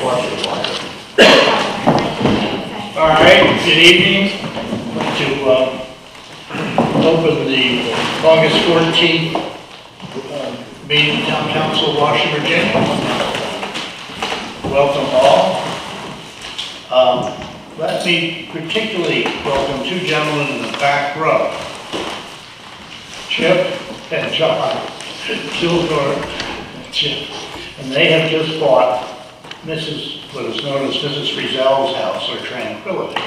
All right, good evening. I'd like to open the August 14th meeting of Town Council of Washington, Virginia. Welcome all. Let me particularly welcome two gentlemen in the back row, Chip and John Kilgore and Chip, and they have just bought what is known as Mrs. Friesel's house, or Tranquility,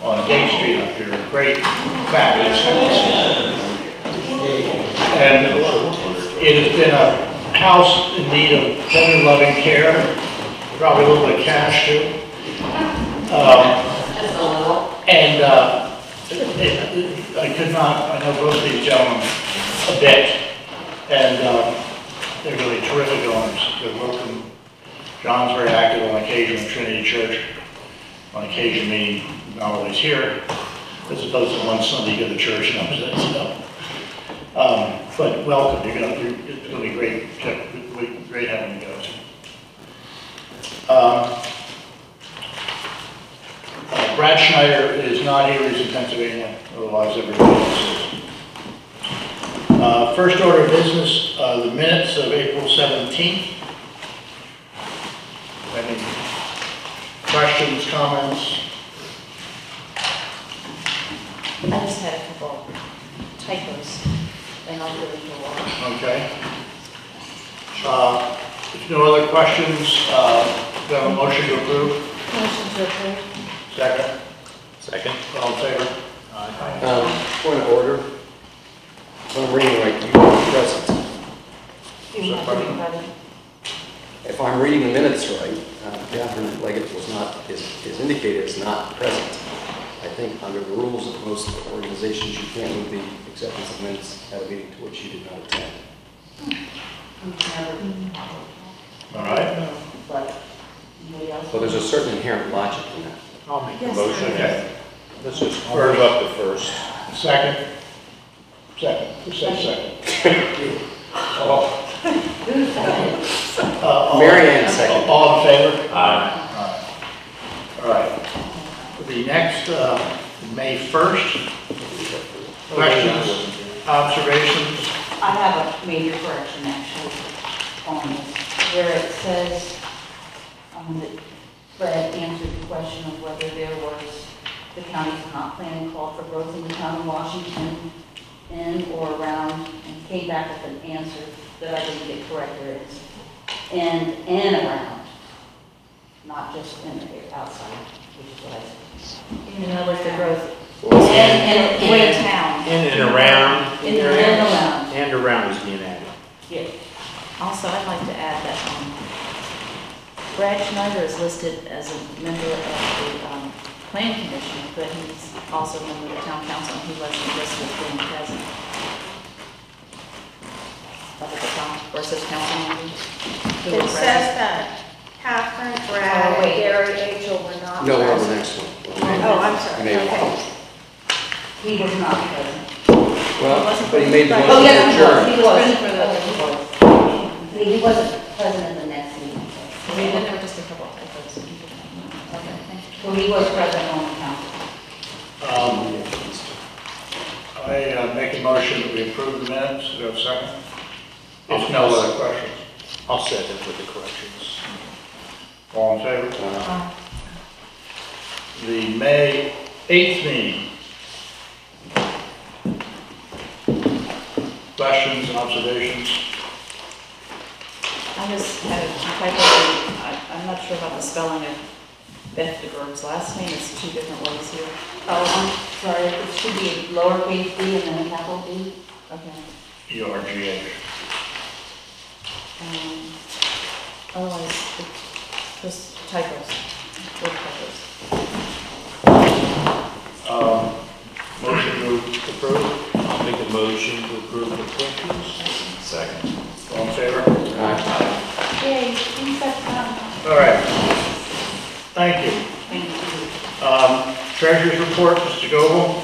on Gate Street up here. A great, fabulous house. And it has been a house in need of tender, loving care, probably a little bit of cash too. I know both of these gentlemen a bit, and they're really terrific owners. They're welcome. John's very active on occasion at Trinity Church, on occasion meeting, not always here, as opposed to one Sunday you go to church and upset stuff. But welcome, it's going to be great, great having you guys. Brad Schneider is not here, he's in Pennsylvania, otherwise everybody else is. First order of business, the minutes of April 17th. Any questions, comments? I just had a couple typos, and I'll give it a while. Okay. If no other questions, do I have a motion to approve? Motion to approve. Second. Second. All in favor? Point of order. If I'm reading right, you are present. You have to be present. If I'm reading the minutes right, Catherine Leggett was not, is indicated as not present. I think under the rules of most organizations, you can't move the acceptance of minutes at a meeting to which you did not attend. All right. But nobody else? So there's a certain inherent logic in that. I'll make a Yes, motion. Okay. Let's just move up to first. Second. Second. Who said second? Mary Ann second. All in favor? Aye. All right. The next, May 1st, questions, observations? I have a major correction actually on this, where it says that Brad answered the question of whether there was the county's comp plan called for growth in the town of Washington in or around, and came back with an answer that I didn't get correct. There is and around, not just in the outside, which is what I said. In other words, the growth in town. In and around. In and around. And around is being added. Yeah. Also, I'd like to add that Brad Schneider is listed as a member of the Plan Commission, but he's also a member of the Town Council, and he wasn't listed as being present. Up at the top, where it says council members. It says that Catherine, Brad, and Gary Angel were not No, we're on the present. next one. Oh, I'm sorry, Maybe. okay. He was not present. Well, but he made the Oh, motion yes, to adjourn. he was present for the, He wasn't present at the next meeting. there were just a couple of typos. Okay, thank you. Well, he was present on the council. I make a motion that we approve the minutes. Do you have a second? If no other questions. I'll second with the corrections. All in favor? The May 8th meeting. Questions and observations? I just had a typo. I'm not sure about the spelling of Beth DeGroat's last name. It's two different ways here. Oh, I'm sorry, it should be a lowercase d and then a capital D. Okay. ERGH. Otherwise, it's just typos. Word typos. Motion to approve. I'll make a motion to approve the corrections. Second. All in favor? Yay, you said that. All right. Thank you. Thank you. Treasurer's report, Mr. Goble.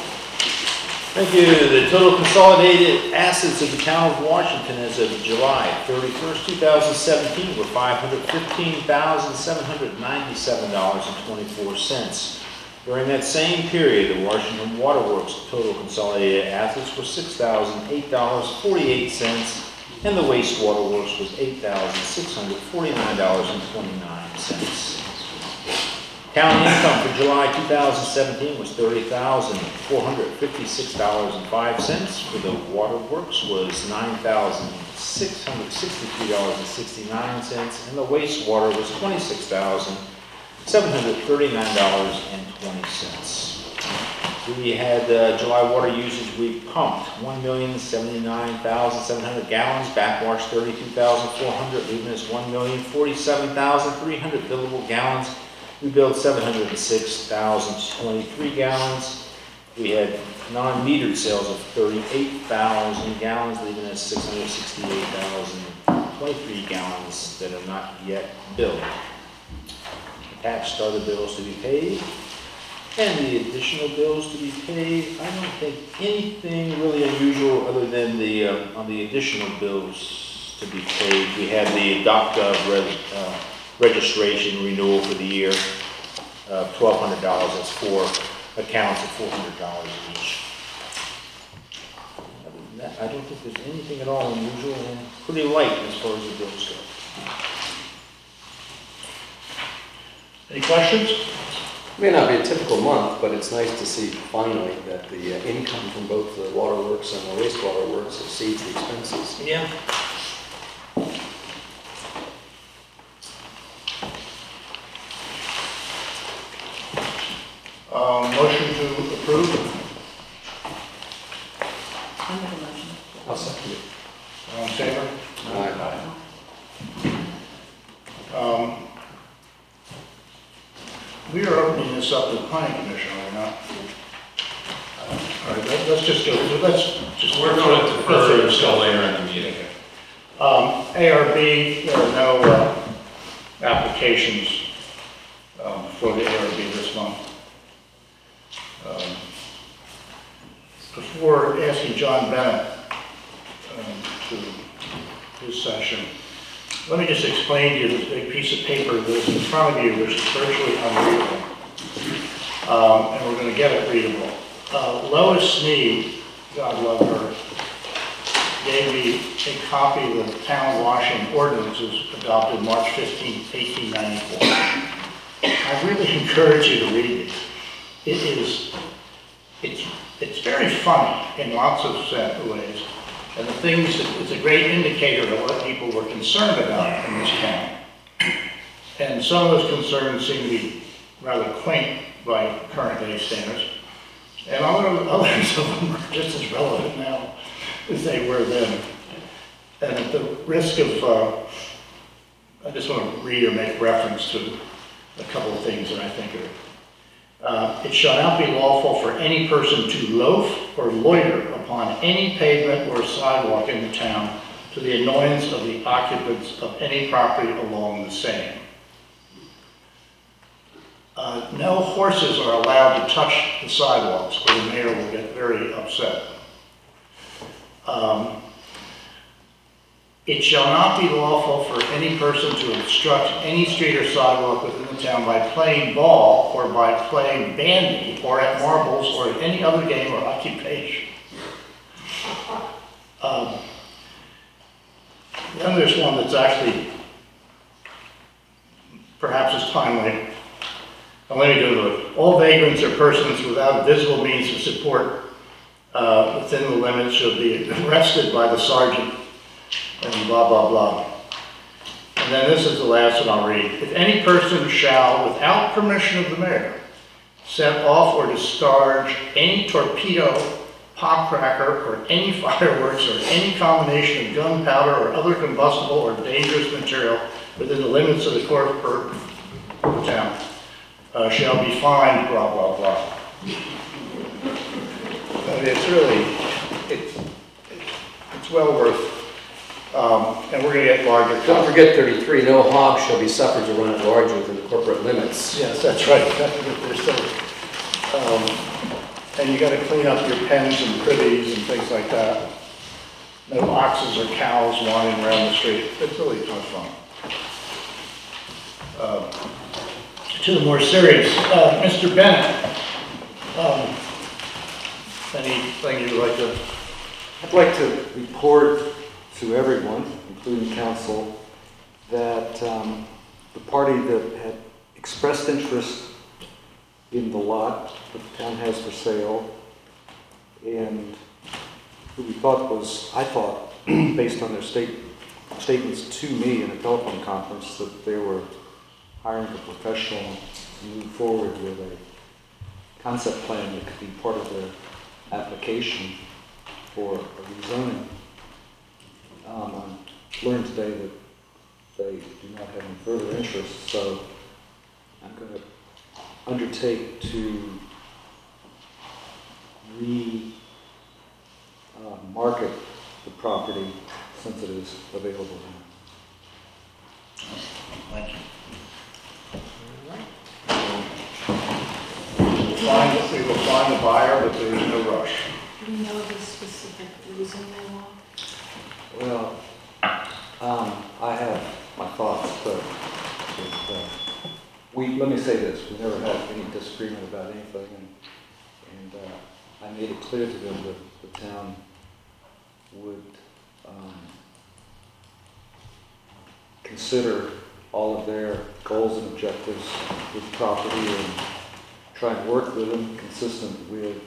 Thank you. The total consolidated assets of the town of Washington as of July 31st, 2017 were $515,797.24. During that same period, the Washington Water Works total consolidated assets were $6,008.48, and the wastewater works was $8,649.29. County income for July 2017 was $30,456.05. For the water works was $9,663.69, and the wastewater was $26,739.20. We had July water usage. We pumped 1,079,700 gallons, backwash 32,400, leaving us 1,047,300 billable gallons. We billed 706,023 gallons. We had non-metered sales of 38,000 gallons, leaving us 668,023 gallons that are not yet billed. Attached are the bills to be paid and the additional bills to be paid. I don't think anything really unusual other than the on the additional bills to be paid. We had the DocGov registration renewal for the year of $1,200. That's 4 accounts of $400 each. Other than that, I don't think there's anything at all unusual and pretty light as far as the bills go. Any questions? It may not be a typical month, but it's nice to see finally that the income from both the water works and the wastewater works exceeds the expenses. Yeah. Motion to approve. I'll make a motion. I'll second it. All in favor? Aye. We are opening this up to the planning commission, are we not? All right, let's just go, We're going to defer until later in the meeting. ARB, there are no applications for the ARB this month. Before asking John Bennett to his session, let me just explain to you this big piece of paper that is in front of you, which is virtually unreadable. And we're going to get it readable. Lois Sneed, God love her, gave me a copy of the Town of Washington ordinances adopted March 15, 1894. I really encourage you to read it. It's very funny in lots of ways. And the things, it's a great indicator of what people were concerned about in this town. And some of those concerns seem to be rather quaint by current day standards. And others of them are just as relevant now as they were then. And at the risk of, I just want to read or make reference to a couple of things that I think are, it shall not be lawful for any person to loaf or loiter upon any pavement or sidewalk in the town to the annoyance of the occupants of any property along the same. No horses are allowed to touch the sidewalks, or the mayor will get very upset. It shall not be lawful for any person to obstruct any street or sidewalk within the town by playing ball or by playing bandy or at marbles or at any other game or occupation. Then there's one that's actually perhaps is timely. Let me go to it. All vagrants or persons without visible means of support within the limits shall be arrested by the sergeant, and blah, blah, blah. And then this is the last one I'll read. If any person shall, without permission of the mayor, set off or discharge any torpedo, pop cracker, or any fireworks, or any combination of gunpowder or other combustible or dangerous material within the limits of the town, shall be fined, blah, blah, blah. I mean, it's really, it's well worth, and we're going to get larger. Don't forget 33, no hog shall be suffered to run at large within the corporate limits. Yes, that's right. and you gotta clean up your pens and privies and things like that. No oxes or cows wandering around the street. It's really kind of fun. To the more serious, Mr. Bennett, anything you'd like to? I'd like to report to everyone, including council, that the party that had expressed interest in the lot that the town has for sale, and who we thought was, I thought, based on their statements to me in a telephone conference, that they were hiring a professional to move forward with a concept plan that could be part of their application for a rezoning. I learned today that they do not have any further interest, so I'm going to undertake to market the property since it is available now. Thank you. We will find a buyer, but there is no rush. Do you know the specific reason they want? Well, I have my thoughts, but let me say this: we never had any disagreement about anything, and I made it clear to them that the town would consider all of their goals and objectives with the property and try and work with them consistent with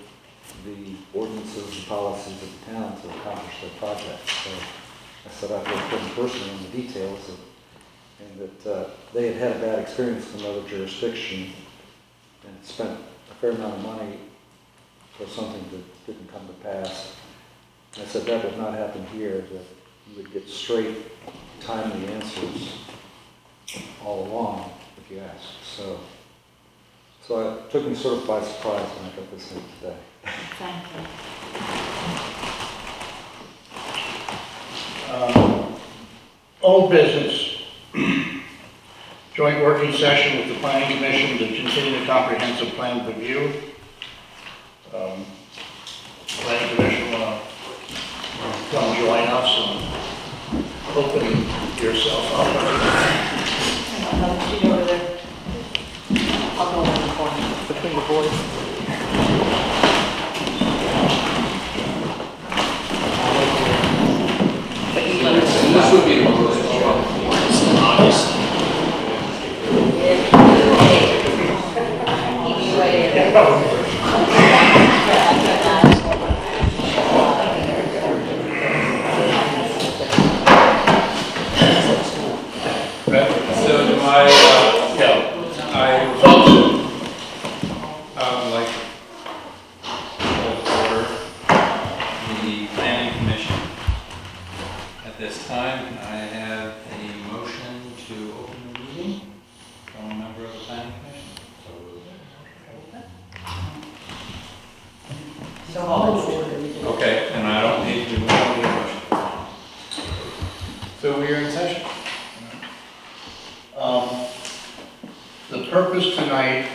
the ordinances and policies of the town to accomplish their project. So I said I'd work with them personally on the details, and that they had had a bad experience in another jurisdiction and spent a fair amount of money for something that didn't come to pass. I said that would not happen here, that you would get straight, timely answers all along if you asked. So it took me sort of by surprise when I got this in today. Thank you. Old business. Joint working session with the Planning Commission to continue the comprehensive plan review. Planning Commission want to come join us and open yourself up. Another sheet over there. I'll go over the corner. Between the boards. But you let us This would be the most obviously. keep you right here. So do I would like to order the planning commission. At this time, I have a motion to open the meeting from a member of the planning commission. Okay, and I don't need to move on the motion. So we are in session. The purpose tonight,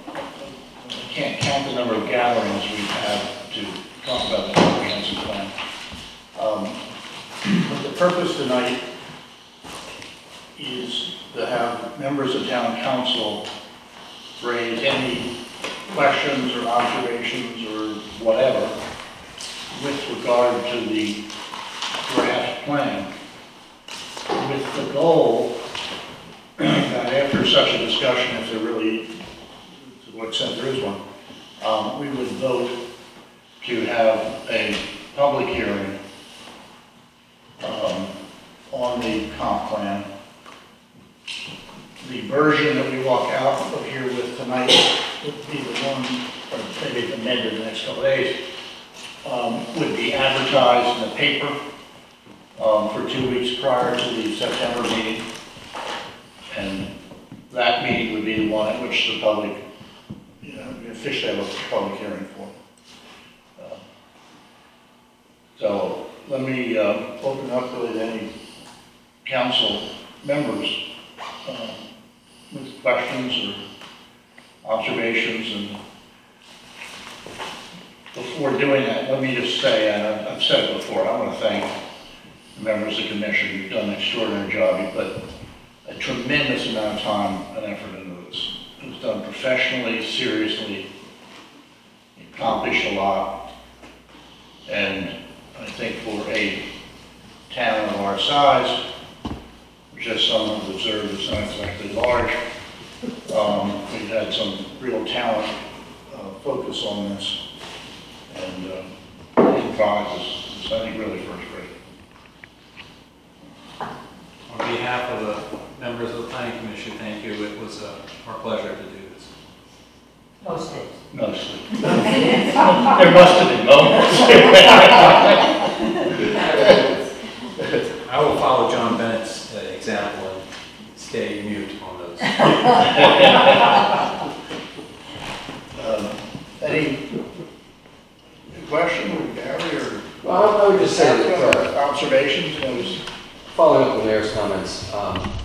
I can't count the number of gatherings we've had to talk about the comprehensive plan. But the purpose tonight is to have members of town council raise any questions or observations or whatever with regard to the draft plan, with the goal that after such a discussion, if there really, to what extent there is one, we would vote to have a public hearing on the comp plan. The version that we walk out of here with tonight would be the one, or maybe amended in the next couple of days, would be advertised in the paper for 2 weeks prior to the September meeting. And that meeting would be the one at which the public, we officially have a public hearing for. So let me open up really to any council members with questions or observations, and Before doing that, let me just say, and I've said it before, I want to thank the members of the commission. You've done an extraordinary job. You put a tremendous amount of time and effort into this. It was done professionally, seriously, accomplished a lot. And I think for a town of our size, which as some have observed is not exactly large, we've had some real talent focus on this. And the product is, I think, really first rate. On behalf of the members of the planning commission, thank you. It was our pleasure to do this. Most days. Mostly. There must have been moments. I will follow John Bennett's example and stay mute on those. Any question, Gary, or Well, I would just say that, observations? You know, just following up the mayor's comments,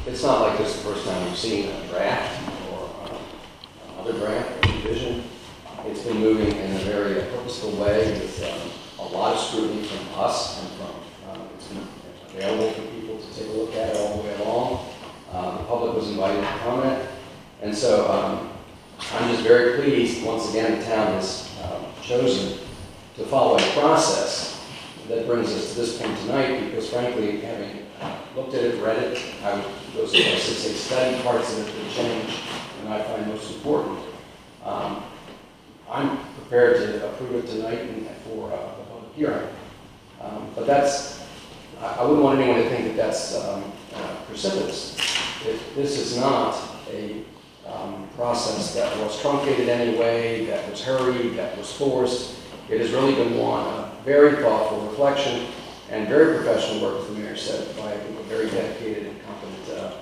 it's not like this is the first time we've seen a draft or another draft or revision. It's been moving in a very purposeful way with a lot of scrutiny from us and from, it's been available for people to take a look at it all the way along. The public was invited to comment. And so I'm just very pleased, once again, the town has chosen to follow a process that brings us to this point tonight, because frankly, having looked at it, read it, I would go so far as to say study parts of it that change and I find most important. I'm prepared to approve it tonight and for the public hearing. But that's, I wouldn't want anyone to think that that's precipitous. This is not a process that was truncated anyway, that was hurried, that was forced. It has really been one of very thoughtful reflection and very professional work, as the mayor said, by very dedicated and competent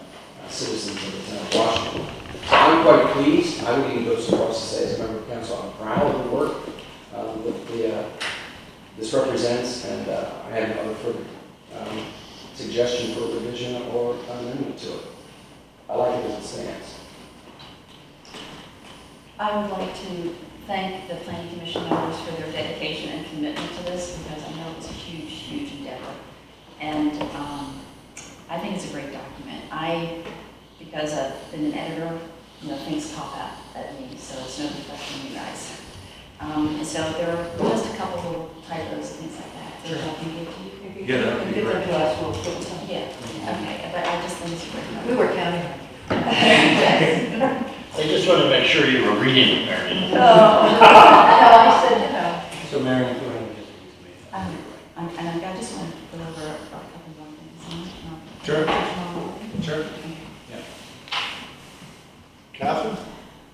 citizens of the town of Washington. So I'm quite pleased. I would even go so far as to say, as a member of council, I'm proud of the work that this represents, and I have no other further suggestion for revision or amendment to it. I like it as it stands. I would like to thank the planning commission members for their dedication and commitment to this, because I know it's a huge, huge endeavor. And I think it's a great document. Because I've been an editor, you know, things pop out at me, so it's no reflection on you guys. And so there are just a couple little typos and things like that. Sure. That I can give to you. Yeah, that would be Give them great. to us, we'll put them. Yeah, okay, but I just think it's a great document. We were counting on you. I just wanted to make sure you were reading it, Mary. No, I said, you know. So Marion, go ahead and introduce me. And I just want to go over a couple more things. Sure. Sure. Catherine?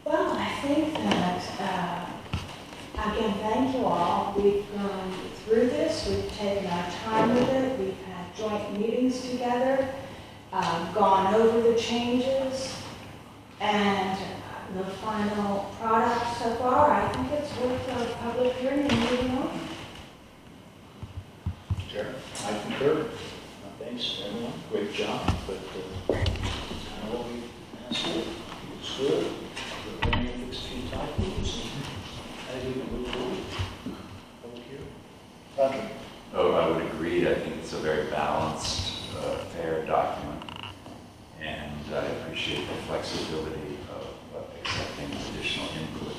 Well, I think that, again, thank you all. We've gone through this, we've taken our time with it, we've had joint meetings together, gone over the changes, and the final product so far, I think it's worth a public hearing and moving on. Sure. I concur. Thanks, everyone. Great job, but kind of what we asked for. It's good. We're going to fix a few typos. I think we can move forward. Public hearing. Patrick? Oh, I would agree. I think it's a very balanced, fair document. And I appreciate the flexibility of accepting additional input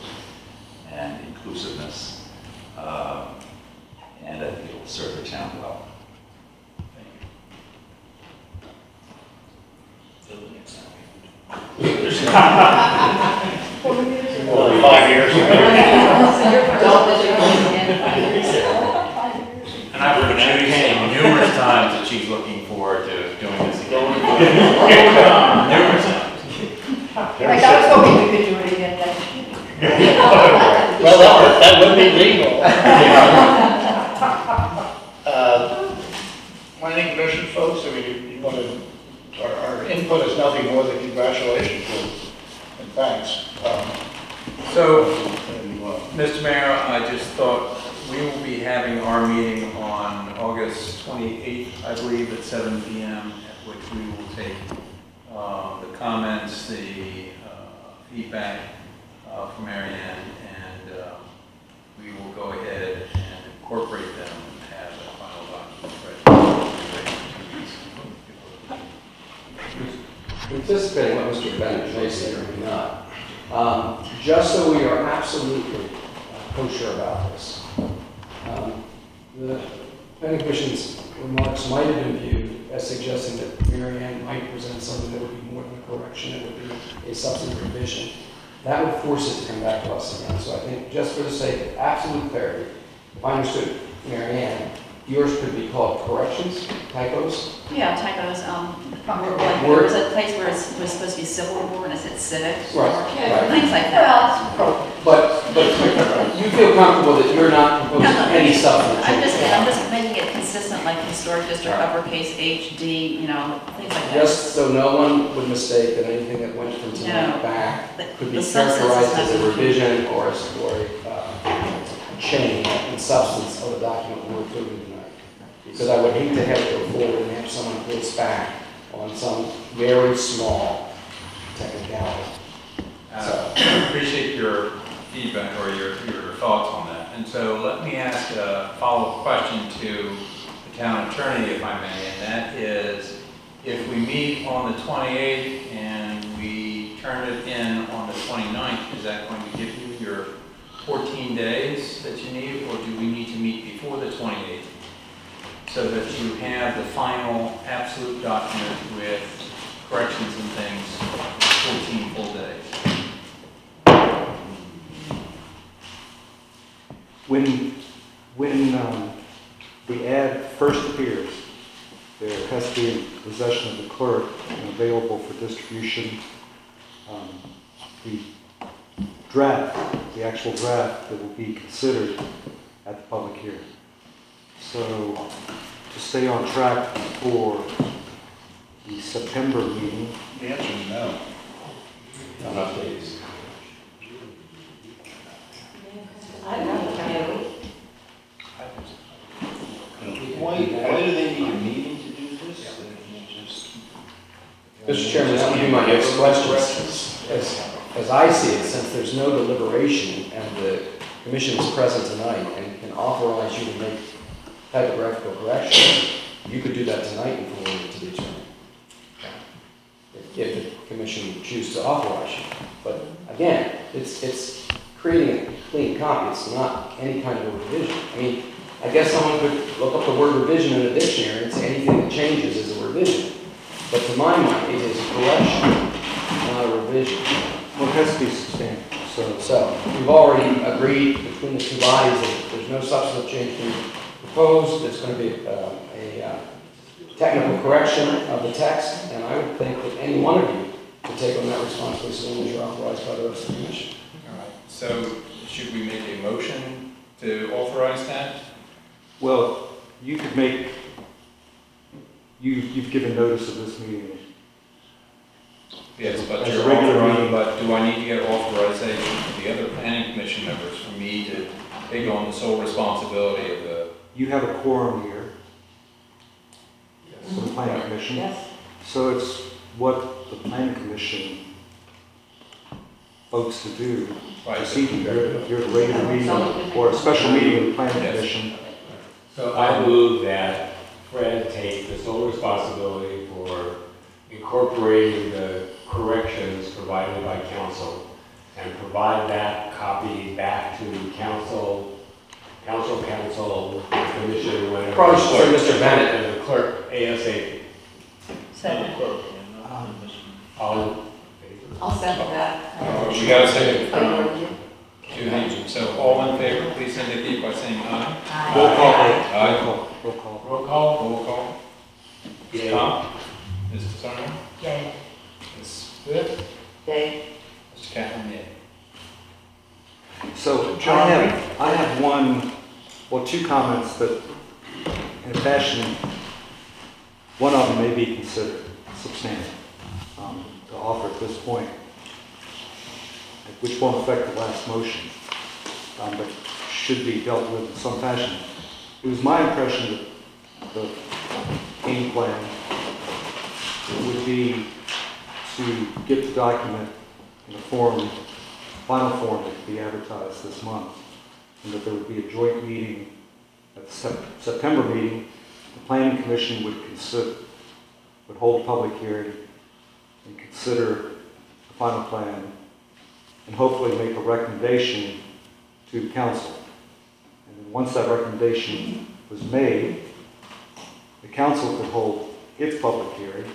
and inclusiveness. And I think it will serve the town well. Thank you. Till the next time. Well, 5 years. Don't let it go again. And I've heard Judy say numerous times that she's looking forward to doing this again. Numerous times. Like, I was hoping we could do it again next year. Well, that would be legal. Planning commission folks, I mean, you want to, our input is nothing more than congratulations and thanks. So, And, Mr. Mayor, I just thought we will be having our meeting on August 28th, I believe, at 7 p.m., at which we will take the comments, the feedback from Mary Ann, and we will go ahead and incorporate them and have a final document ready for 2 weeks. Anticipating what Mr. Bennett may say or may not, just so we are absolutely kosher about this, the planning commission's remarks might have been viewed as suggesting that Mary Ann might present something that would be more than a correction, it would be a substantive revision. That would force it to come back to us again. So I think just for the sake of absolute clarity, if I understood Mary Ann, yours could be called corrections, typos. Yeah, typos, like there was a place where it was supposed to be civil war and it said civic. Right. Things like that. But you feel comfortable that you're not proposing any substantive I'm changes? just making it consistent, like historic district, uppercase HD, things like that. Just so no one would mistake that anything that went from tonight No. back could be The substance is characterized as a not- revision or a change in substance of the document we're approving tonight. Because I would hate to have it go forward and have someone pull us back on some very small technicality. I appreciate your feedback or your thoughts on that. And so let me ask a follow-up question to the town attorney, if I may, and that is, if we meet on the 28th and we turn it in on the 29th, is that going to give you your 14 days that you need, or do we need to meet before the 28th? So that you have the final absolute document with corrections and things, 14 full days. When the ad first appears, there has to be in possession of the clerk and available for distribution the draft, the actual draft that will be considered at the public hearing. So to stay on track for the September meeting, The answer is no. Not enough days. I don't know. Why do they need a meeting to do this? Mr. Chairman, that would be my next question. As I see it, since there's no deliberation and the commission is present tonight and can authorize you to make typographical corrections, you could do that tonight and forward it to the attorney. If the commission would choose to authorize you. But again, it's creating a clean copy. It's not any kind of a revision. I mean, I guess someone could look up the word revision in a dictionary and say anything that changes is a revision. But to my mind, it is a correction, not a revision. well, it has to be substantial. So we've already agreed between the two bodies that there's no substantive change being proposed. There's going to be a technical correction of the text, and I would think that any one of you could take on that responsibility as long as you're authorized by the rest of the commission. All right, so should we make a motion to authorize that? Well, you could make, you've given notice of this meeting. Yes, but As a you're regular authorized, meeting. but do I need to get authorization from the other planning commission members for me to take on the sole responsibility of the, You have a quorum here for the planning commission. Yes. So it's what the planning commission votes to do right? this evening. You're the regular meeting or a special meeting of the planning Yes. commission. So I move that Fred take the sole responsibility for incorporating the corrections provided by council and provide that copy back to council, commission, whenever. Probably should say Mr. Bennett. And the clerk ASAP. Second. All in favor? I'll second that. We got a second Oh, you from already did? two hands. So all in favor, please indicate by saying aye. Aye. Roll call. Aye. Roll call. Roll call. Roll call. Yay. Tom? Mr. Sarno? Yay. Ms. Smith? Yay. Mr. Cameron, yay. So I have two comments that in a fashion, one of them may be considered substantive to offer at this point, which won't affect the last motion, but should be dealt with in some fashion. It was my impression that the game plan would be to get the document in a form, final form that could be advertised this month, and that there would be a joint meeting at the September meeting. The Planning Commission would hold a public hearing and consider the final plan and hopefully make a recommendation to council. And then once that recommendation was made, the council could hold its public hearing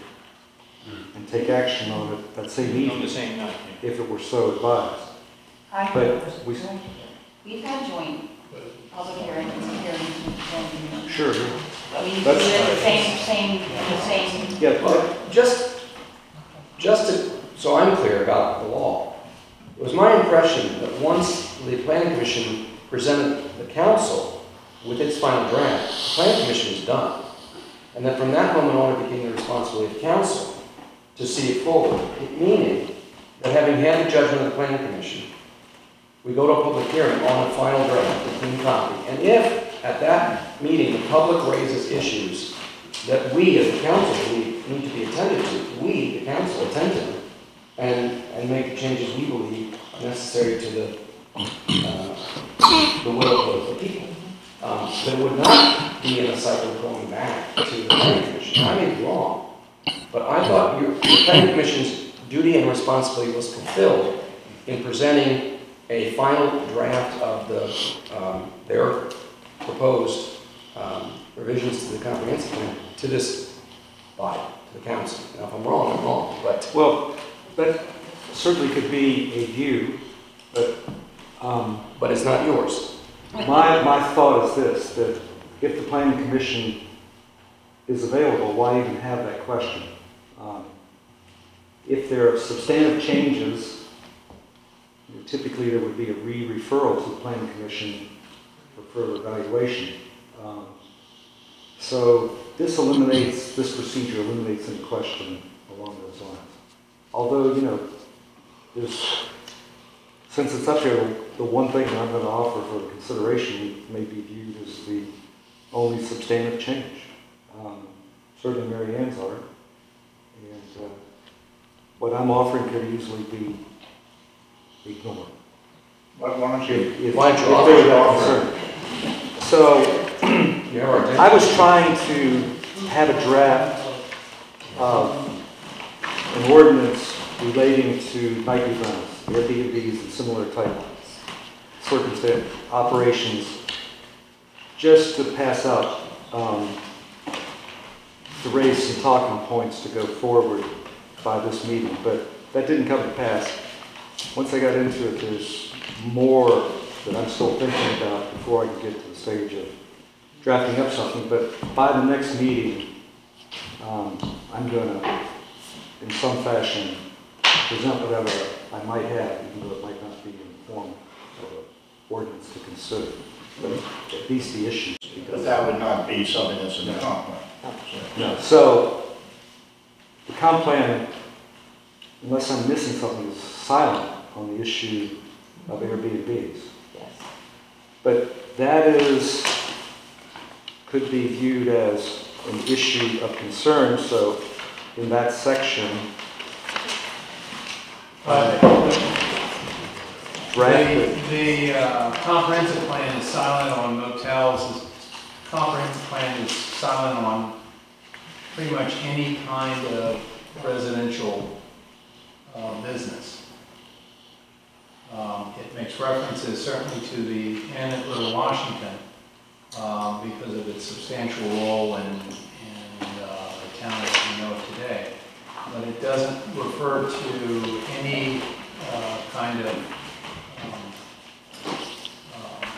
and take action on it that same On the evening, same night. if it were so advised. But We've had joint public hearings and hearings. Sure. We do it That's- the same. Yeah, Well, just so I'm clear about the law, it was my impression that once the planning commission presented the council with its final draft, the planning commission was done. And that from that moment on, it became the responsibility of council to see it forward. Meaning that having had the judgment of the planning commission, we go to a public hearing on the final draft, the clean copy. And if at that meeting the public raises issues that we as the council believe need to be attended to, we, the council, attend to them and make the changes we believe are necessary to the will of the people. There would not be in a cycle of going back to the planning commission. I may be wrong, but I thought the planning commission's duty and responsibility was fulfilled in presenting a final draft of their proposed revisions to the comprehensive plan to this body, to the council. Now, if I'm wrong, I'm wrong, but well, that certainly could be a view, but it's not yours. my thought is this, that if the planning commission is available, why even have that question? If there are substantive changes, typically there would be a re-referral to the planning commission for further evaluation. So this procedure eliminates any question along those lines. Although, since it's up here, the one thing that I'm going to offer for consideration may be viewed as the only substantive change. Certainly Mary Ann's are. And what I'm offering could easily be ignored. Why don't you? Why don't you If offer there's it? that concern. So, I was trying to have a draft of an ordinance relating to nightly rentals, Airbnbs and similar type circumstance operations, just to pass out, to raise some talking points to go forward by this meeting, but that didn't come to pass. Once I got into it, there's more that I'm still thinking about before I can get to the stage of drafting up something, but by the next meeting, I'm going to, in some fashion, present whatever I might have, even though it might not be in the form of an ordinance to consider, but at least the issues. But that would not be something that's in the comp plan. No. So, the comp plan, unless I'm missing something, is silent on the issue of Airbnbs. Yes. But that could be viewed as an issue of concern, so in that section, The comprehensive plan is silent on motels. The comprehensive plan is silent on pretty much any kind of residential business. It makes references certainly to the Inn at Little Washington because of its substantial role in the town as we know it today. But it doesn't refer to any kind of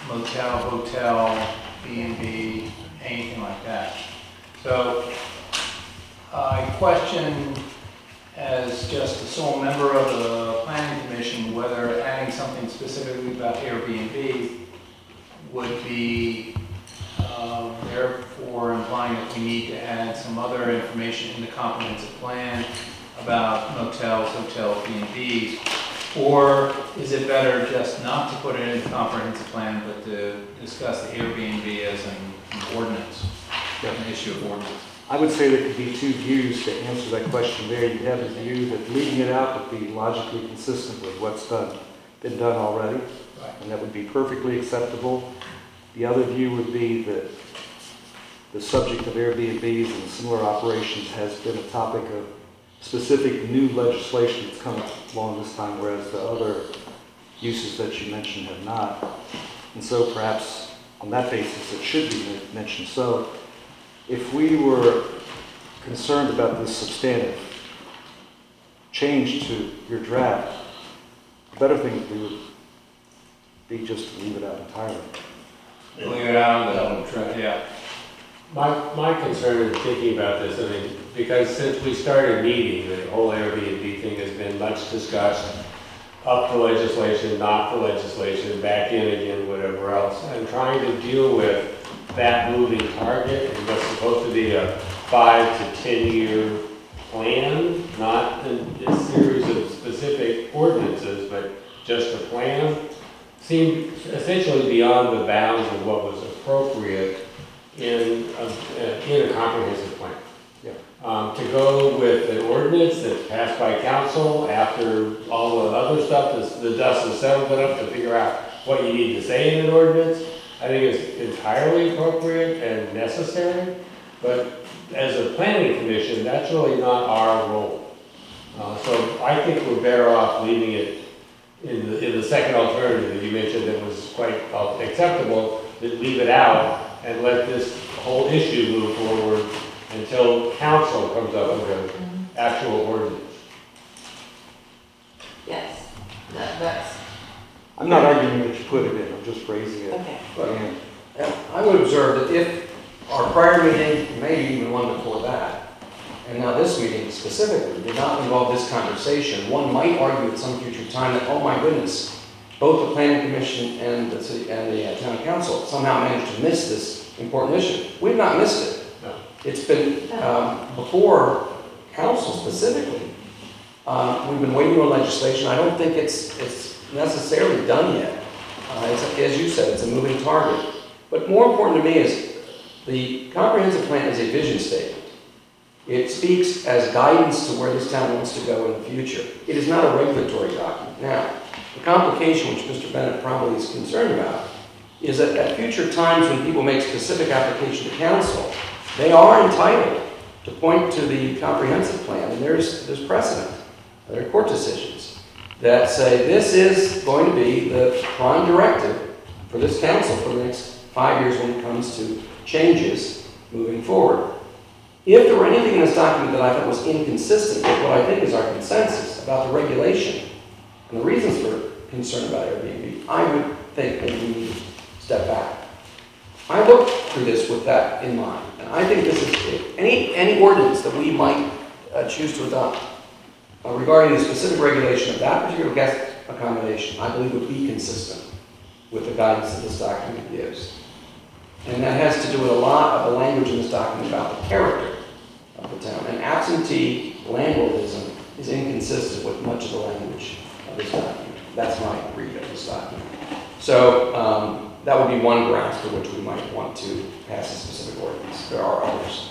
motel, hotel, B&B, anything like that. So I question, as just a sole member of the Planning Commission, whether adding something specifically about Airbnb would be therefore implying that we need to add some other information in the comprehensive plan about motels, hotels, B&Bs, or is it better just not to put it in the comprehensive plan, but to discuss the Airbnb as an ordinance, an issue of ordinance? I would say there could be two views to answer that question there. You'd have the view that leaving it out would be logically consistent with what's been done already. and that would be perfectly acceptable. The other view would be that the subject of Airbnbs and similar operations has been a topic of specific new legislation that's come along this time, whereas the other uses that you mentioned have not. And so perhaps on that basis it should be mentioned. So if we were concerned about this substantive change to your draft, the better thing to do would be just to leave it out entirely. Leave it out, yeah. My concern in thinking about this, I mean, because since we started meeting, the whole Airbnb thing has been much discussed, up for legislation, not for legislation, back in again, whatever else. And trying to deal with that moving target, and what's supposed to be a 5 to 10 year plan, not a series of specific ordinances, but just a plan, seemed essentially beyond the bounds of what was appropriate in a comprehensive plan. Yeah. To go with an ordinance that's passed by council after all the other stuff, the dust has settled enough to figure out what you need to say in an ordinance, I think it's entirely appropriate and necessary. But as a planning commission, that's really not our role. So I think we're better off leaving it in the second alternative that you mentioned that was quite acceptable, that leave it out and let this whole issue move forward until council comes up with an actual ordinance. Yes, that's, I'm not arguing that you put it in, I'm just raising it. okay. again. I would observe that if our prior meeting, maybe even one before that, and now this meeting specifically, did not involve this conversation, one might argue at some future time that, oh my goodness, both the planning commission and the city and the town council somehow managed to miss this important issue. We've not missed it. No. It's been before council specifically. We've been waiting on legislation. I don't think it's necessarily done yet. As you said, it's a moving target. But more important to me is the comprehensive plan is a vision statement. It speaks as guidance to where this town wants to go in the future. It is not a regulatory document. Now, the complication which Mr. Bennett probably is concerned about is that at future times when people make specific application to council, they are entitled to point to the comprehensive plan, and there's precedent. There are court decisions that say this is going to be the prime directive for this council for the next 5 years when it comes to changes moving forward. If there were anything in this document that I thought was inconsistent with what I think is our consensus about the regulation and the reasons for concern about Airbnb, I would think that we need to step back. I looked through this with that in mind, and I think this is any ordinance that we might choose to adopt regarding the specific regulation of that particular guest accommodation, I believe would be consistent with the guidance that this document gives. And that has to do with a lot of the language in this document about the character of the town. And absentee landlordism is inconsistent with much of the language of this document. That's my read of this document. So that would be one grounds for which we might want to pass a specific ordinance. There are others.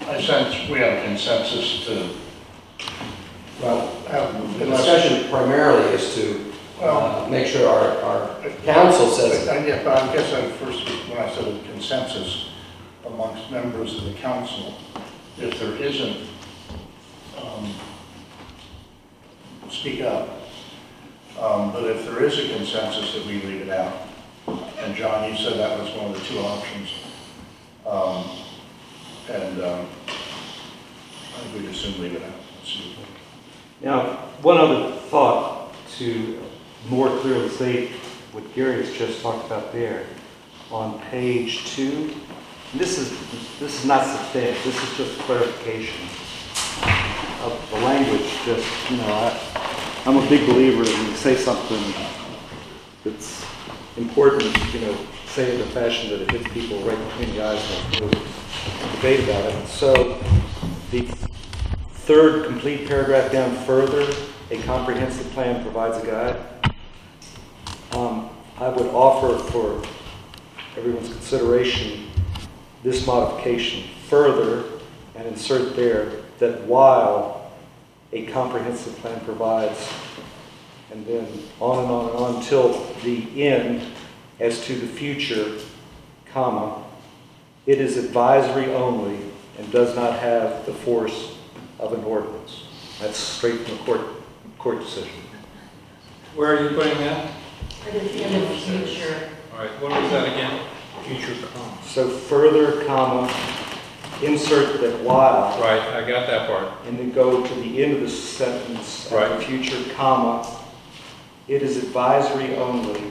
I sense we have consensus to, Well, have the discussion primarily is to make sure our council says. Yeah, but I guess first, when I said a consensus amongst members of the council, if there isn't, speak up. But if there is a consensus that we leave it out, and John, you said that was one of the two options, I think we just soon leave it out. Let's see. Now, one other thought to more clearly state what Gary has just talked about there. On page 2, this is not substantive, this is just clarification of the language. Just, I'm a big believer that when you say something that's important, say it in a fashion that it hits people right between the eyes and debate about it. So the third complete paragraph down further, a comprehensive plan provides a guide. I would offer for everyone's consideration this modification further and insert there that while a comprehensive plan provides and then on and on and on until the end, as to the future, comma, it is advisory only and does not have the force of an ordinance. That's straight from the court decision. Where are you putting that? In the future. All right, what was that again? Future comma. So further, comma, insert that while, Right, I got that part. and then go to the end of the sentence, Right. at the future, comma, it is advisory only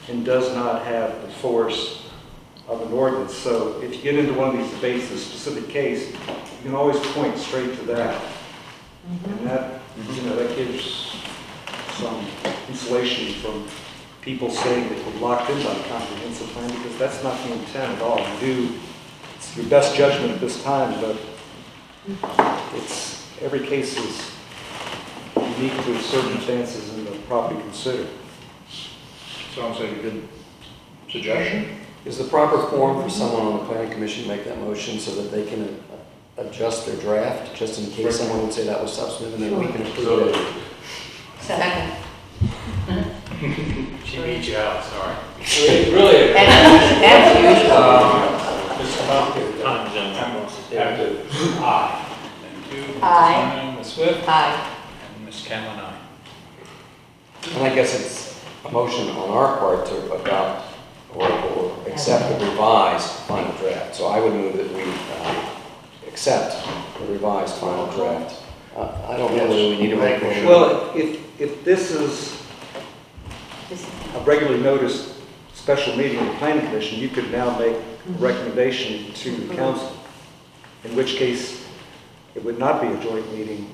and does not have the force of an ordinance. So if you get into one of these debates, a specific case, you can always point straight to that. And that, that gives some insulation from people saying that we're locked in by the comprehensive plan, because that's not the intent at all. It's your best judgment at this time, but every case is unique to its circumstances and the property considered. Sounds like a good suggestion. Is the proper form for someone on the planning commission to make that motion so that they can adjust their draft, just in case someone would say that was substantive, and then we can approve it? Second. She beat you out, sorry. Really, As usual. Mr. Hopkins, time zone wants to say. after, aye. Thank you. Ms. Aye. Sonnet, Ms. Swift, Aye. and Ms. Cameron, aye. And I guess it's a motion on our part to adopt or accept the revised final draft. So I would move that we accept the revised final draft. I don't know whether we need to make a Well, if this is a regularly noticed special meeting of the planning commission, you could now make a recommendation to the council, in which case it would not be a joint meeting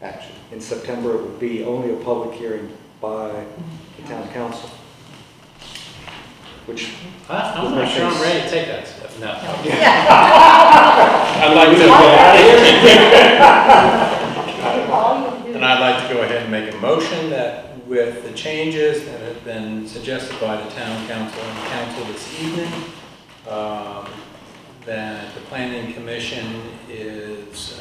action. in September. It would be only a public hearing by the town council, which I'm not sure I'm ready to take that step, no. I'd like to get out of here. And I'd like to go ahead and make a motion that with the changes that have been suggested by the town council and council this evening, that the planning commission is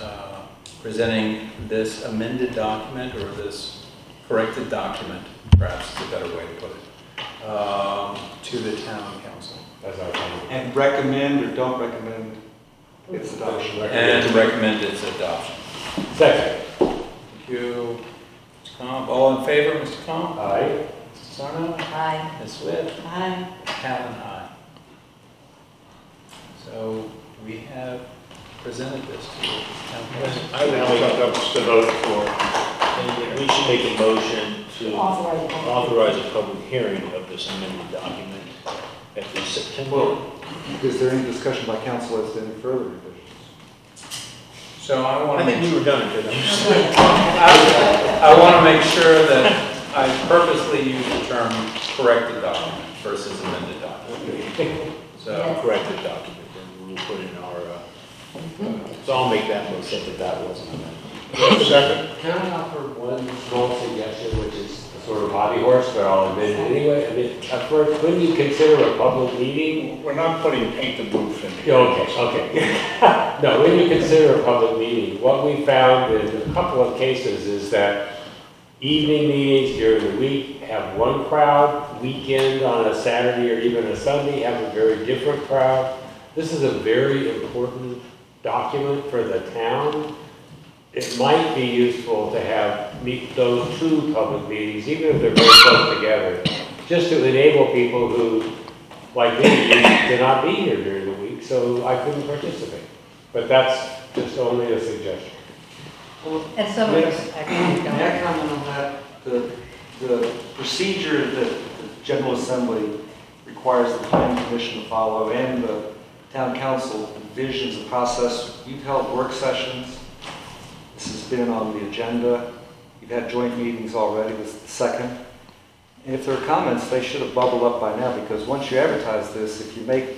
presenting this amended document, or this corrected document, perhaps is a better way to put it, to the town council. That's our comment. and recommend or don't recommend its adoption. And to recommend its adoption. Second. Thank you, Mr. Comp. All in favor, Mr. Comp? Aye. Mr. Sarno? Aye. Ms. Swift? Aye. Callan, aye. So we have presented this to the town council. I would Now we like got to vote for. we should make a motion to Authorize. authorize a public hearing of this amended document at the September. Is there any discussion by council as to any further revisions? So I want I to think make, we were done at that. I want to make sure that I purposely use the term corrected document versus amended document. So, Corrected document, and we'll put in our, so I'll make that motion. That wasn't amended. Second? Can I offer one small suggestion, which is a sort of hobby horse, but I'll admit it anyway? I mean, at first, when you consider a public meeting, We're not putting paint the roof in. yeah, okay. No, when you consider a public meeting, what we found in a couple of cases is that evening meetings during the week have one crowd, weekend on a Saturday or even a Sunday have a very different crowd. This is a very important document for the town. It might be useful to have those two public meetings, even if they're very close together, just to enable people who, like me, to not be here during the week, so I couldn't participate. But that's just only a suggestion. And some of us, May I comment on that? The procedure that the General Assembly requires the Planning Commission to follow and the Town Council envisions a process. You've held work sessions. This has been on the agenda. You've had joint meetings already. This is the second. And if there are comments, they should have bubbled up by now, because once you advertise this, if you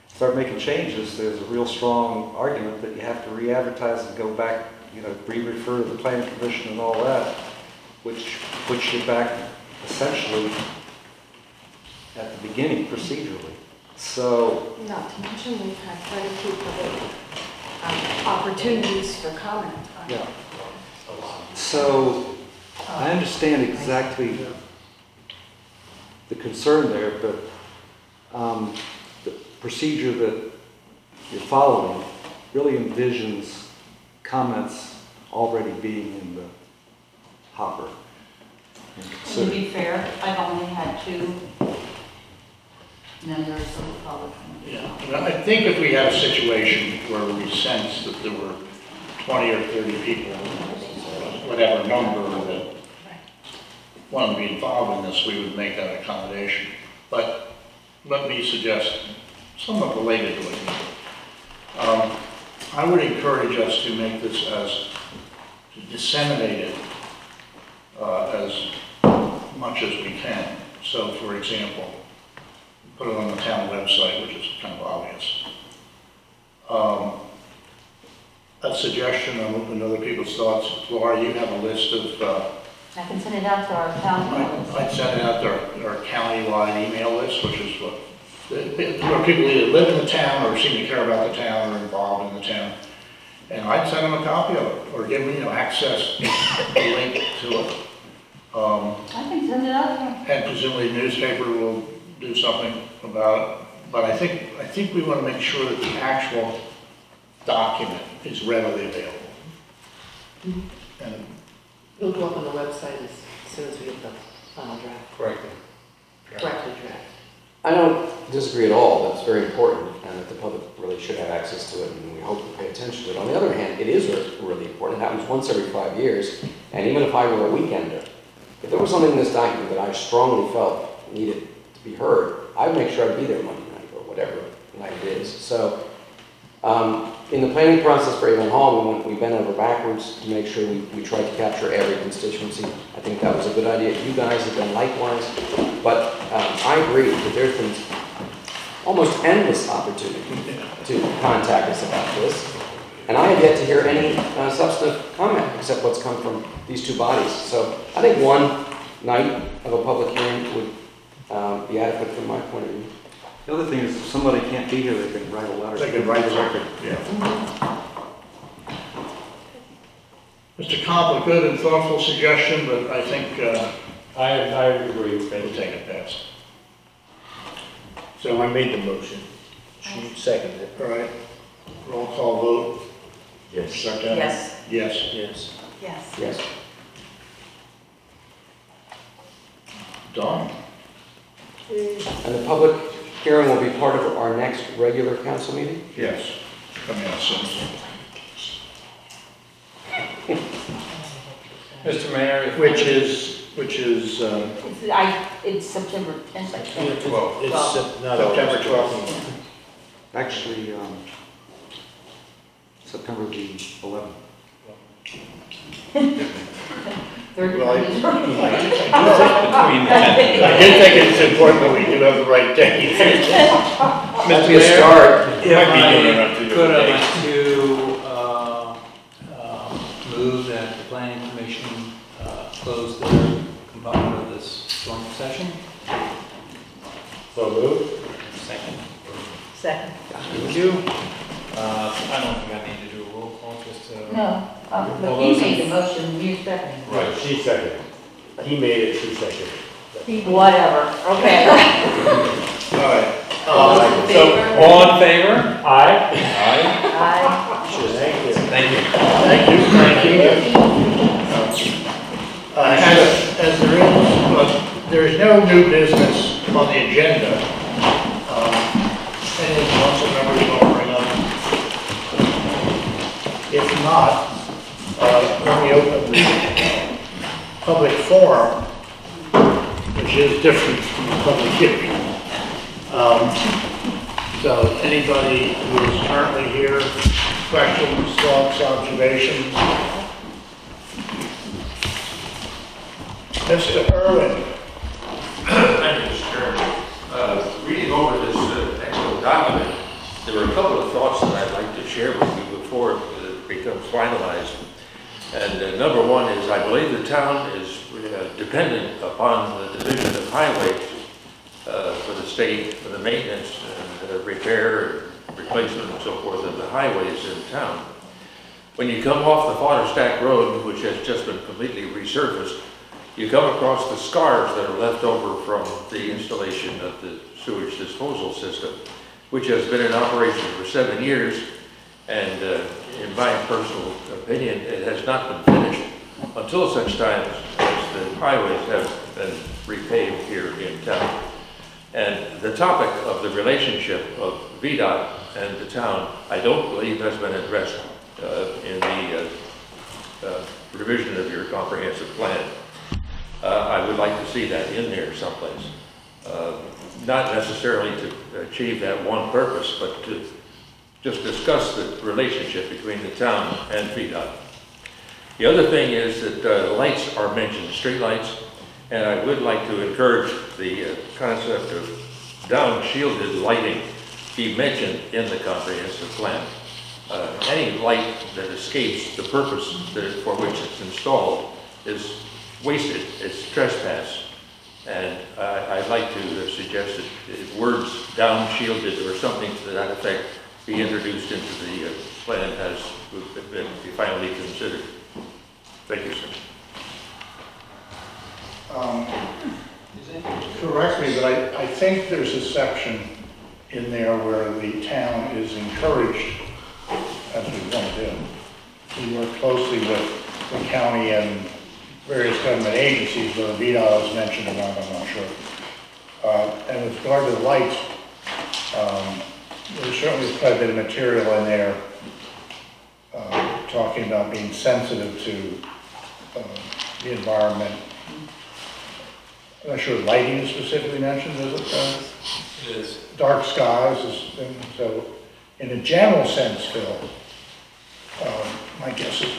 start making changes, there's a real strong argument that you have to re-advertise and go back, re-refer to the Planning Commission and all that, which puts you back essentially at the beginning procedurally. So, Not to mention, we've had quite a few public opportunities for comment. yeah. So I understand exactly the concern there, but the procedure that you're following really envisions comments already being in the hopper. To be fair, I've only had 2 members of the public. Yeah, well, I think if we had a situation where we sensed that there were 20 or 30 people, whatever number that wanted to be involved in this, we would make that accommodation. But let me suggest, somewhat related to it, I would encourage us to make this to disseminate it as much as we can. So, for example, put it on the town website, which is kind of obvious. A suggestion, I'm open to other people's thoughts. Laura, you have a list of, I can send it out to our town. I'd send it out to our county-wide email list, which is what, where people either live in the town or seem to care about the town or are involved in the town. And I'd send them a copy of it, or give them, access, a link to it. I can send it out to And presumably the newspaper will do something about it. But I think we want to make sure that the actual document is readily available. And It'll go up on the website as soon as we get the final draft. Corrected draft. I don't disagree at all. That's very important, and that the public really should have access to it, and we hope to pay attention to it. On the other hand, it is really important. It happens once every 5 years, and even if I were a weekender, if there was something in this document that I strongly felt needed to be heard, I would make sure I'd be there Monday night or whatever night it is. So, in the planning process for Avon Hall, we bent over backwards to make sure we tried to capture every constituency. I think that was a good idea. You guys have done likewise. But I agree that there's been almost endless opportunity to contact us about this. And I have yet to hear any substantive comment except what's come from these 2 bodies. So I think one night of a public hearing would be adequate from my point of view. The other thing is, if somebody can't be here, they can write a letter. they can write a record, yeah. Mr. Comp, a good and thoughtful suggestion, but I think I agree. we'll take it past. So I made the motion. She seconded it. All right, roll call vote. Yes. Second. Yes. Yes. Yes. Yes. Yes. Done. And the public hearing will be part of our next regular council meeting? Yes. Coming out soon. Mr. Mayor, Which is, It's September 10th, I think. It's not September August. 12th. Actually, September the 11th. Third Well, Monday. between the 10th I did think it's important that we do have the right date. Must be a start. If I could, I'd like to move that the planning commission close their component of this joint session. So moved. Second. Second. Thank you. I don't think I need to do a roll call, just No, All but he those in- made the motion, you seconded. Right, she seconded. He made it, she seconded. Whatever, okay. All right. All those in So, favor? all in favor? Aye. Aye. Aye. Thank you. Thank you. Thank you. As there is no new business on the agenda, any council members want to bring up? If not, let me open the public forum, which is different from the public hearing. So anybody who is currently here, questions, thoughts, observations? Mr. Irwin. Thank you, Mr. Chairman. Reading over this excellent document, there were a couple of thoughts that I'd like to share with you before it becomes finalized. And number one is, I believe the town is dependent upon the Division of Highways for the state, for the maintenance and repair, replacement and so forth of the highways in town. When you come off the Fodder Stack Road, which has just been completely resurfaced, you come across the scars that are left over from the installation of the sewage disposal system, which has been in operation for 7 years, and in my personal opinion, it has not been finished until such time as the highways have been repaved here in town. And the topic of the relationship of VDOT and the town, I don't believe has been addressed in the revision of your comprehensive plan. I would like to see that in there someplace. Not necessarily to achieve that one purpose, but to just discuss the relationship between the town and VDOT. The other thing is that lights are mentioned, street lights, and I would like to encourage the concept of down-shielded lighting be mentioned in the comprehensive plan. Any light that escapes the purpose for which it's installed is wasted, it's trespass. And I'd like to suggest that words down-shielded or something to that effect be introduced into the plan as be finally considered. Thank you, sir. Correct me, but I think there's a section in there where the town is encouraged, as we want to do, to work closely with the county and various government agencies, whether VDOT is mentioned or not, I'm not sure. And with regard to the lights, there's certainly quite a bit of material in there talking about being sensitive to the environment. I'm not sure lighting is specifically mentioned, is it? It is. Dark skies, and so in a general sense, Phil, my guess is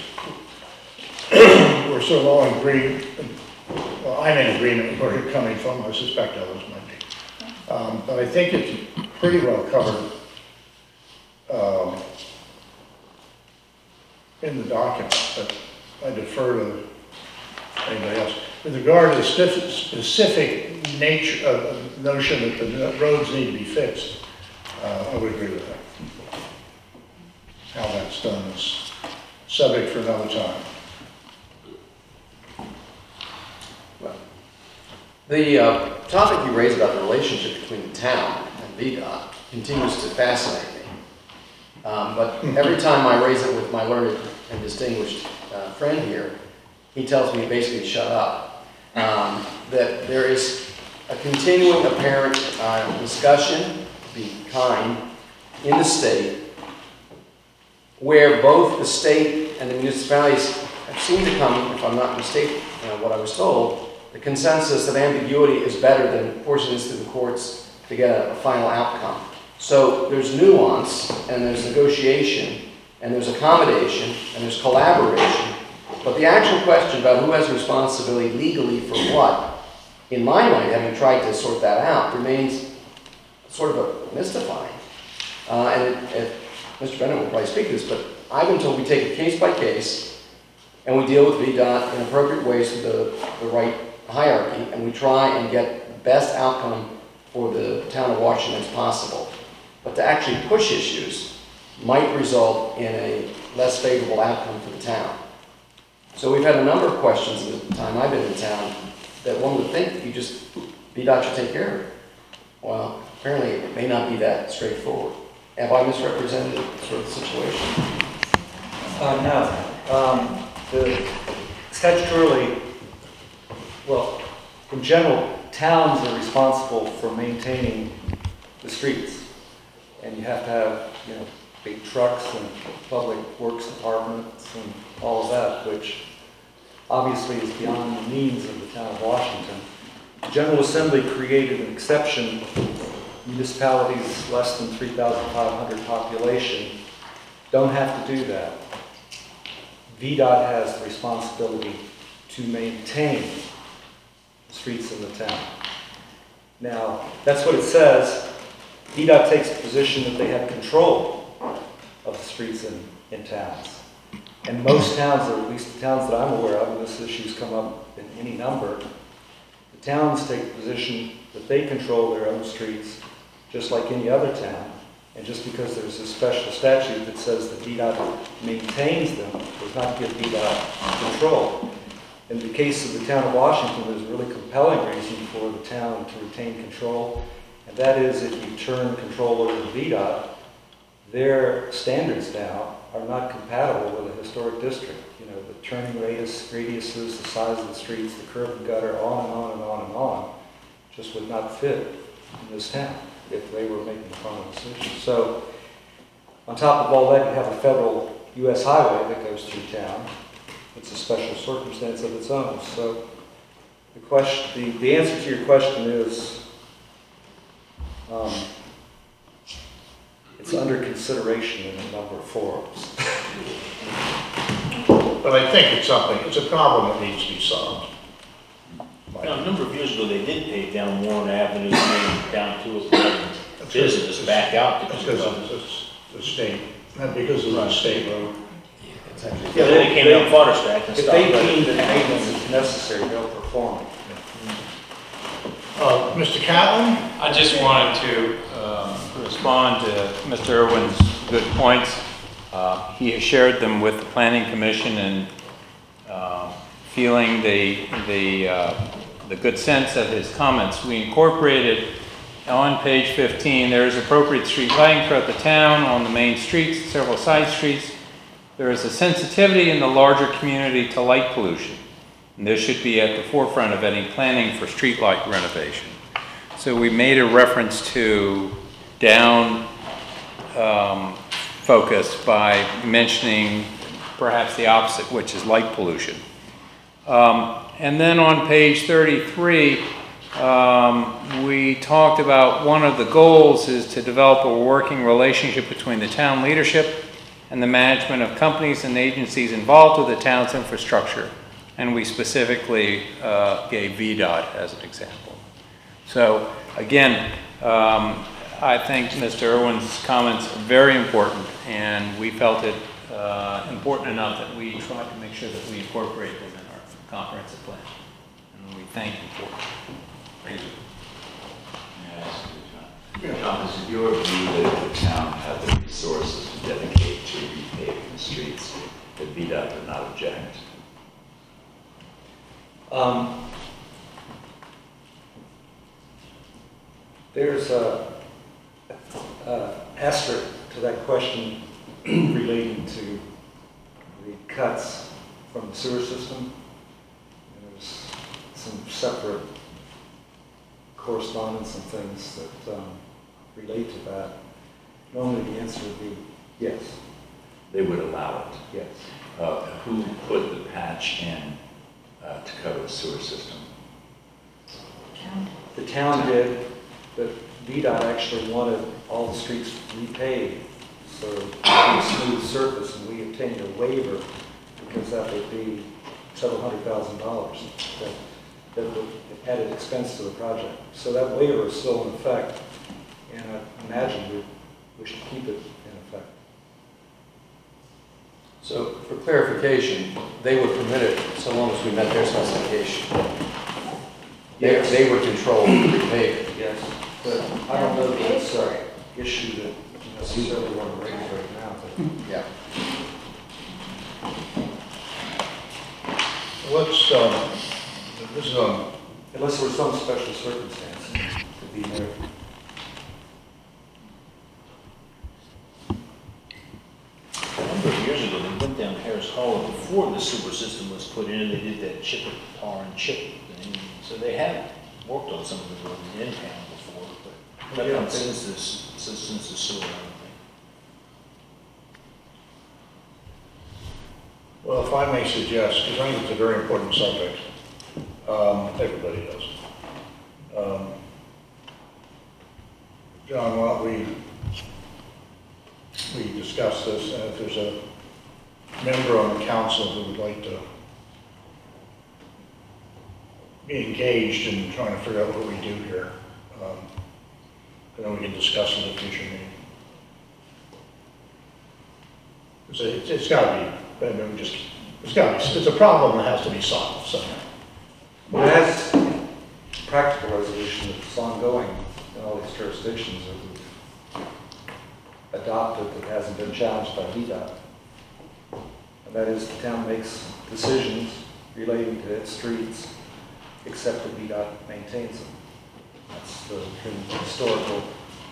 we're sort of all in agreement. Well, I'm in agreement with where you're coming from. I suspect others might be. But I think it's pretty well covered in the document, but I defer to anybody else. With regard to the specific nature of the notion that the roads need to be fixed, I would agree with that. How that's done is subject for another time. The topic you raised about the relationship between the town and VDOT continues to fascinate me. But every time I raise it with my learned and distinguished friend here, he tells me basically to shut up. That there is a continuing apparent discussion, to be kind, in the state, where both the state and the municipalities have seemed to come, if I'm not mistaken, what I was told, the consensus that ambiguity is better than forcing this through the courts to get a final outcome. So there's nuance, and there's negotiation, and there's accommodation, and there's collaboration. But the actual question about who has responsibility legally for what, in my mind, having tried to sort that out, remains sort of mystifying. Mr. Bennett will probably speak to this, but I've been told we take it case by case, and we deal with VDOT in appropriate ways to the right hierarchy, and we try and get the best outcome for the town of Washington as possible. But to actually push issues might result in a less favorable outcome for the town. So we've had a number of questions in the time I've been in town that one would think VDOT should take care of it. Well, apparently it may not be that straightforward. Have I misrepresented sort of the situation? No. Statutorily, well, in general, towns are responsible for maintaining the streets. And you have to have, big trucks and public works departments and all of that, which obviously is beyond the means of the town of Washington. The General Assembly created an exception. Municipalities less than 3,500 population don't have to do that. VDOT has the responsibility to maintain the streets in the town. Now, that's what it says. VDOT takes the position that they have control of the streets in towns. And most towns, or at least the towns that I'm aware of, and this issue's come up in any number, the towns take the position that they control their own streets just like any other town. And just because there's a special statute that says that VDOT maintains them does not give VDOT control. In the case of the town of Washington, there's a really compelling reason for the town to retain control, and that is if you turn control over to VDOT, their standards now are not compatible with a historic district. You know, the turning radiuses, the size of the streets, the curb and gutter, on and on and on and on, just would not fit in this town if they were making the final decision. So, on top of all that, you have a federal U.S. highway that goes through town. It's a special circumstance of its own. So, the answer to your question is, it's under consideration in a number of forums. But I think it's a problem that needs to be solved. Now, a number of years ago, they did pave down Warren Avenue, down to a business, back out to Because of the state, not because of the state road. Yeah, then it came down Fodderstack and If stopped. they deem that maintenance is necessary, they'll perform it. Mr. Catlin? I just wanted to respond to Mr. Irwin's good points. He has shared them with the Planning Commission and feeling the good sense of his comments. We incorporated on page 15, there is appropriate street lighting throughout the town on the main streets, several side streets. There is a sensitivity in the larger community to light pollution. And this should be at the forefront of any planning for street light renovation. So we made a reference to down focus by mentioning perhaps the opposite, which is light pollution. And then on page 33, we talked about one of the goals is to develop a working relationship between the town leadership and the management of companies and agencies involved with the town's infrastructure. And we specifically gave VDOT as an example. So again, I think Mr. Irwin's comments are very important, and we felt it important enough that we tried to make sure that we incorporate them in our comprehensive plan. And we thank you for it. Thank you. May I ask you, John? John, is it your view that if the town had the resources to dedicate to repaving the streets, that VDOT would not object? There's a asterisk to that question relating to the cuts from the sewer system. And there's some separate correspondence and things that relate to that. Normally the answer would be yes. They would allow it? Yes. Who put the patch in to cover the sewer system? The town did, but VDOT actually wanted all the streets repaved, so it would be a smooth surface, and we obtained a waiver because that would be several $100,000 that would added expense to the project. So that waiver is still in effect, and I imagine we should keep it in effect. So for clarification, they would permit it so long as we met their specification. Yes. They would control the repaving. Yes. But I don't know that it's an issue that you necessarily want to raise right now. But Yeah. Let's, this is unless there was some special circumstance to be there. A number of years ago, they went down Harris Hollow before the sewer system was put in, they did that chip and tar and chip thing. So they have worked on some of the roads in town before, but nothing since the sewer, I don't think. well, if I may suggest, because I think it's a very important subject, everybody does. John, why don't we discuss this, and if there's a member on the council who would like to be engaged in trying to figure out what we do here, and then we can discuss in the future meeting. It's got to be, I mean, it's a problem that has to be solved somehow. Well, it has practical resolution that's ongoing in all these jurisdictions that we've adopted that hasn't been challenged by VDOT. And that is the town makes decisions relating to its streets, except that VDOT maintains them. That's the historical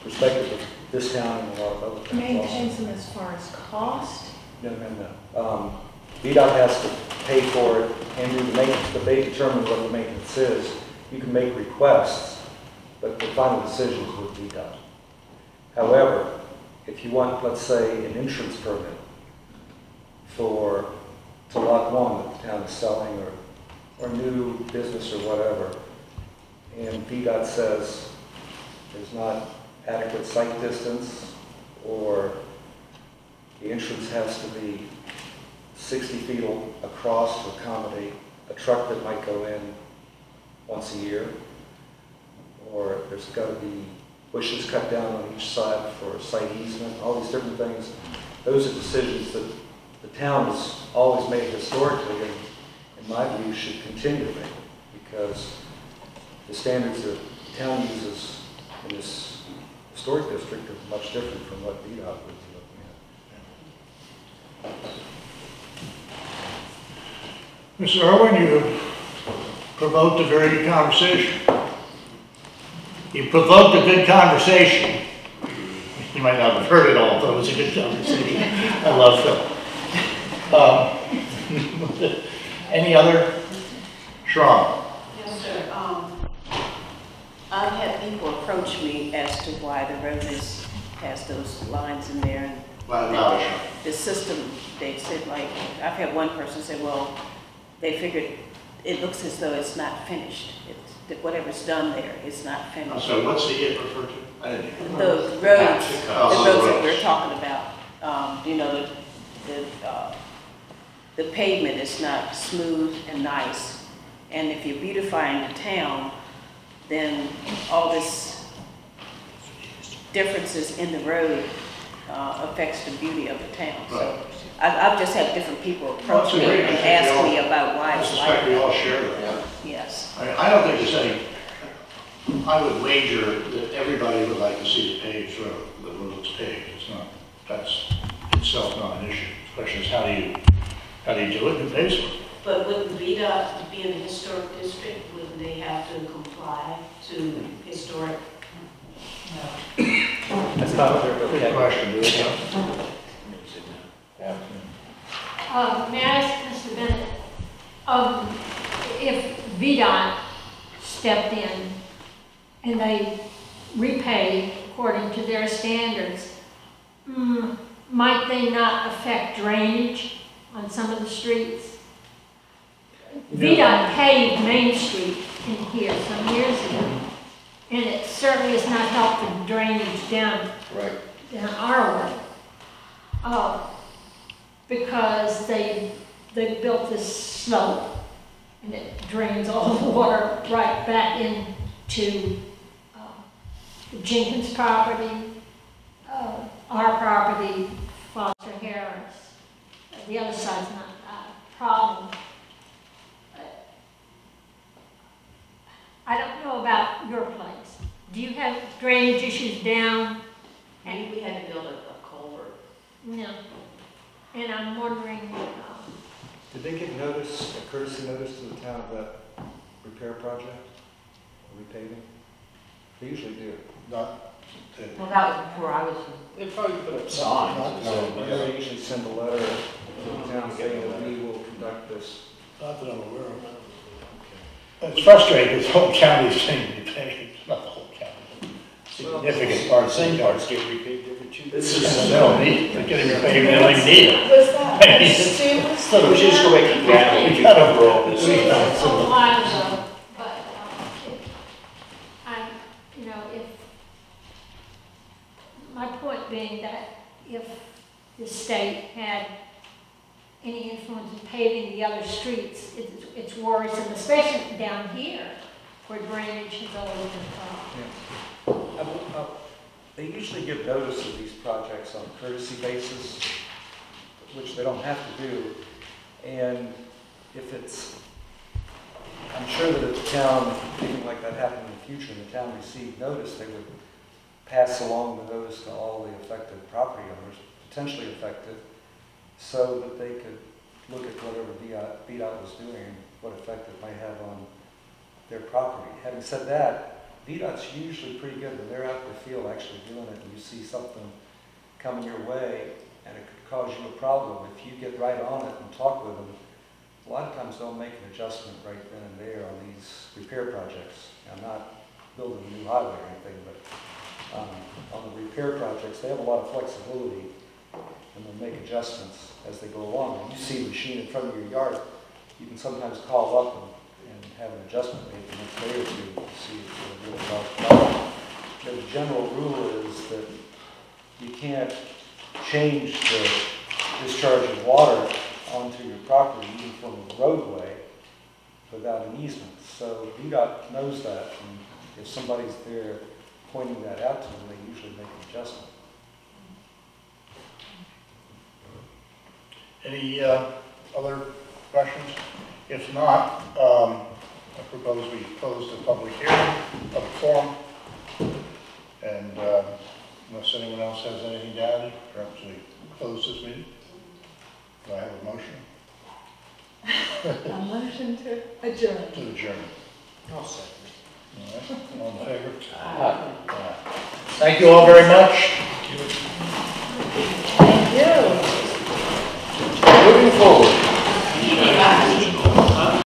perspective of this town and a lot of other towns also. Maintains them as far as cost? No. VDOT has to pay for it and do the maintenance, but they determine what the maintenance is. You can make requests, but the final decision is with VDOT. However, if you want, let's say, an insurance permit to lot 1 that the town is selling, or new business or whatever, and VDOT says there's not adequate site distance, or the entrance has to be 60 feet across to accommodate a truck that might go in once a year, or there's got to be bushes cut down on each side for site easement, all these different things. Those are decisions that the town has always made historically, and in my view should continue to make, because the standards that the town uses in this historic district are much different from what VDOT would be looking at. Mr. Irwin, you provoked a very good conversation. You provoked a good conversation. You might not have heard it all, but it was a good conversation. I love Phil. Any other? Sean? Yes, sir. I've had people approach me as to why the road has those lines in there. And the system, they said, like, I've had one person say, well, they figured it looks as though it's not finished. That whatever's done there is not finished. So what's the it referred to? I didn't hear. The roads that we're talking about, you know, the pavement is not smooth and nice. And if you're beautifying the town, then all this differences in the road affects the beauty of the town. So I've just had different people approach me and ask me about why it's like that. I suspect we all share that. Yes. I don't think there's any, I would wager that everybody would like to see the paved road, the road looks paved. It's not, that's itself not an issue. The question is how do you do it and pay for it? But wouldn't VDOT be in the historic district, wouldn't they have to comply to historic? No. That's not what they're looking Good at. question, do you know? May I ask Mr. Bennett, if VDOT stepped in and they repaid according to their standards, might they not affect drainage on some of the streets? VDOT paved Main Street in here some years ago, and it certainly has not helped the drainage down our way. Because they built this slope, and it drains all the water right back into the Jenkins property, our property, Foster Harris. The other side's not a problem. I don't know about your place. Do you have drainage issues down? We had to build a culvert. No. And I'm wondering, Did they give notice, a courtesy notice to the town of that repair project, or repaving? They usually do. Not. Well, that was before I was. They probably put up signs. They usually send a letter to the town saying that we will conduct this. Not that I'm aware of. It's frustrating because the whole county is saying to be paid, not the whole county. Significant part of the same parts get repaid every 2 years. They don't need, they're getting repaid, they don't even need it. Was that Stu? We should just go back to gravel. We gotta roll this. it's a while ago, but if my point being that if the state had any influence in paving the other streets, it's worrisome, especially down here, where drainage has always been a problem. They usually give notice of these projects on a courtesy basis, which they don't have to do. And if it's, I'm sure that if the town, anything like that happened in the future, and the town received notice, they would pass along the notice to all the affected property owners, potentially affected, so that they could look at whatever VDOT was doing and what effect it might have on their property. Having said that, VDOT's usually pretty good when they're out in the field actually doing it, and you see something coming your way, and it could cause you a problem. If you get right on it and talk with them, a lot of times they'll make an adjustment right then and there on these repair projects. I'm not building a new highway or anything, but on the repair projects, they have a lot of flexibility, and they'll make adjustments as they go along. When you see a machine in front of your yard, you can sometimes call up and have an adjustment made the next day or two to see if it's a real problem. The general rule is that you can't change the discharge of water onto your property, even from a roadway, without an easement. So VDOT knows that, and if somebody's there pointing that out to them, they usually make an adjustment. Any other questions? If not, I propose we close the public hearing, public forum, and unless anyone else has anything to add, perhaps we close this meeting. Do I have a motion? A motion to adjourn. To adjourn. I'll second. All right, all in favor? Aye. Thank you all very much. Thank you. Moving forward.